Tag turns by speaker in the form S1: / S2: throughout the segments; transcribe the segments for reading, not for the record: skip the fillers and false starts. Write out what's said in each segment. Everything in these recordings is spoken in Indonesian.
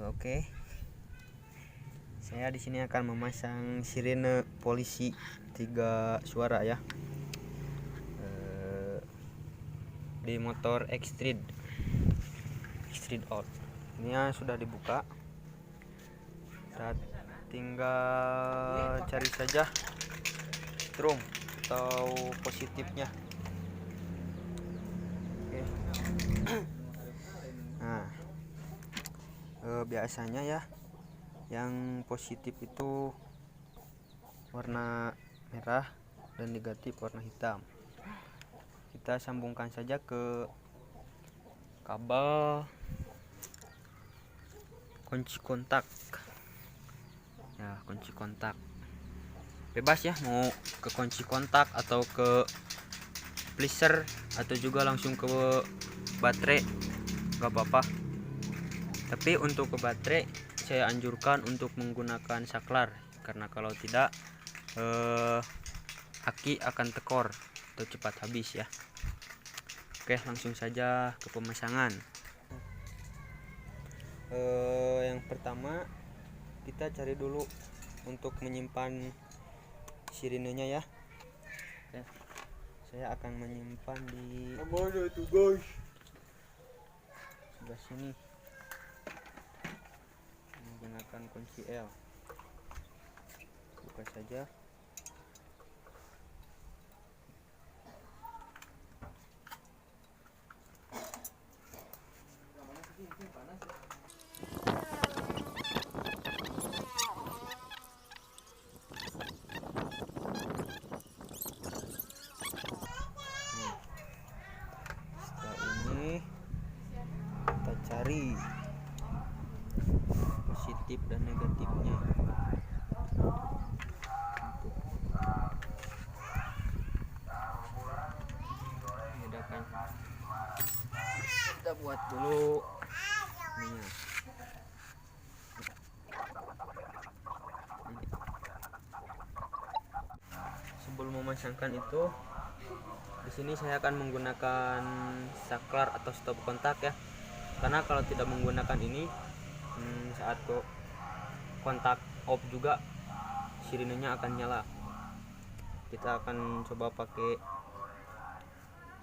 S1: Oke. Saya di sini akan memasang sirine polisi 3 suara ya. Di motor Xtreme Out. Ini sudah dibuka. Kita tinggal cari saja strum atau positifnya. Oke. Nah, biasanya ya yang positif itu warna merah dan negatif warna hitam. Kita sambungkan saja ke kabel kunci kontak ya, kunci kontak bebas ya, mau ke kunci kontak atau ke pleaser atau juga langsung ke baterai gak apa-apa. Tapi untuk ke baterai saya anjurkan untuk menggunakan saklar, karena kalau tidak aki akan tekor atau cepat habis ya. Oke, langsung saja ke pemasangan. Yang pertama kita cari dulu untuk menyimpan sirinenya ya. Oke, saya akan menyimpan di
S2: mana itu guys?
S1: sebelah sini menggunakan kunci L. Buka saja. Kita cari positif dan negatifnya. Bedakan. Kita buat dulu ininya. Sebelum memasangkan itu, di sini saya akan menggunakan saklar atau stop kontak ya. Karena kalau tidak menggunakan ini, saat kontak off juga sirinenya akan nyala. Kita akan coba pakai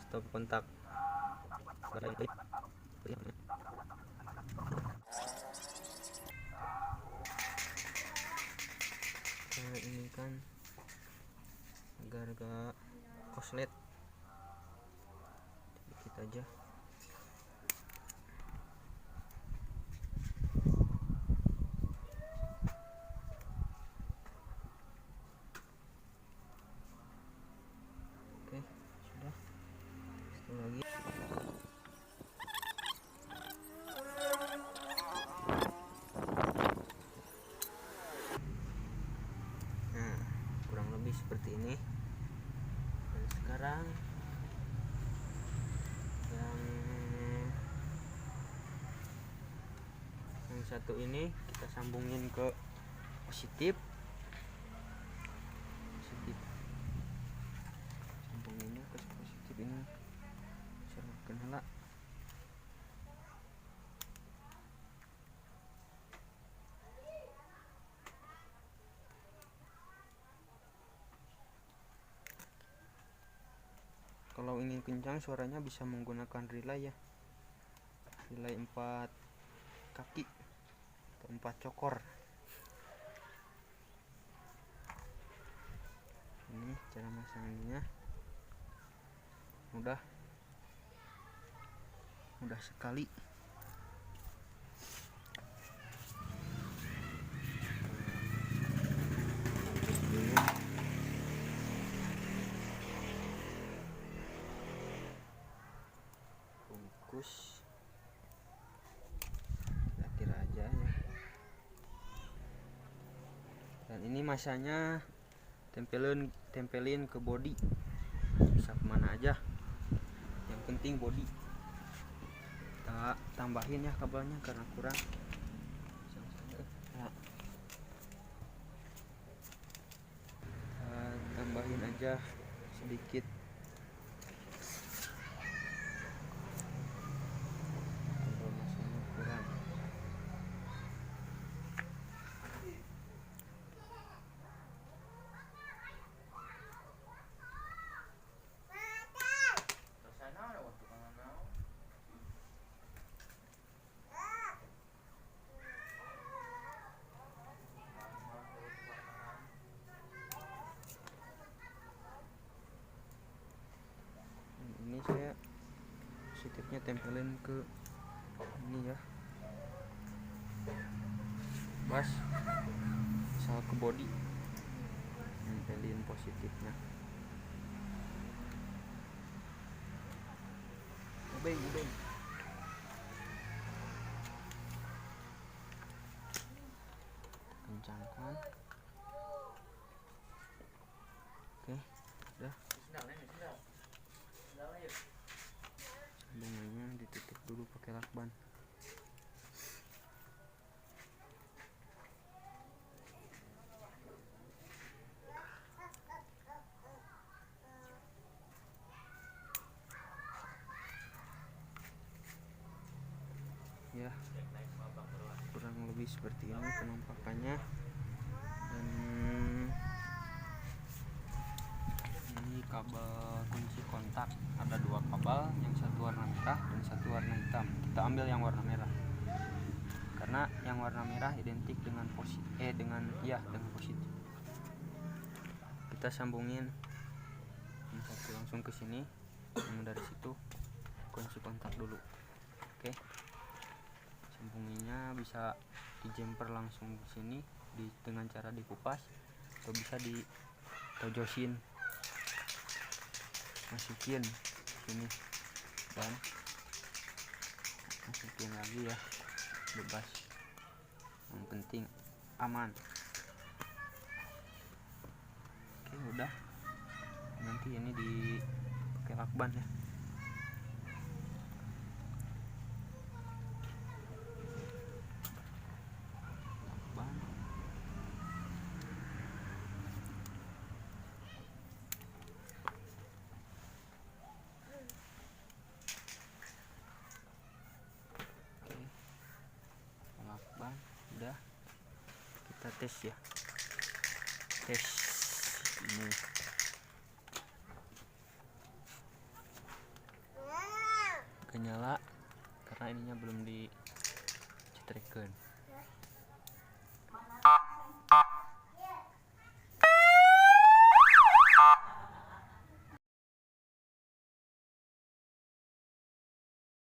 S1: stop kontak. Nah, ini kan agar koslet sedikit aja. Oke, sudah. Satu lagi. Nah, kurang lebih seperti ini. Dan sekarang yang satu ini kita sambungin ke positif. Sambunginnya ke positif ini. Serahkan hala. Kalau ingin kencang suaranya bisa menggunakan relay ya. Relay 4 kaki atau 4 cokor. Ini cara masangnya. Mudah sekali. Bungkus kira-kira aja ya. Dan ini masanya tempelin ke body, bisa kemana aja, yang penting body. Kita tambahin ya kabelnya karena kurang. Nah, tambahin aja sedikit. Kalau masanya kurang. positifnya tempelin ke ini ya, bas misal ke body, tempelin positifnya. Ubeng kencangkan. Oke, udah. Sambungannya ditutup dulu pakai lakban. Ya, kurang lebih seperti ini penampakannya. Dan ini kabel kunci kontak, ada dua kabel, yang satu warna merah dan satu warna hitam. Kita ambil yang warna merah karena yang warna merah identik dengan dengan positif. Kita sambungin yang satu langsung ke sini, yang dari situ kunci kontak dulu. Oke, sambunginnya bisa di jumper langsung di sini dengan cara dikupas, atau bisa ditojosin, masukin sini dan masukin lagi ya, bebas, yang penting aman. Oke, udah, nanti ini dipakai lakban ya. Lakban. Oke, lakban udah, kita tes ya, tes ini. Nyala karena ininya belum dicetrekan.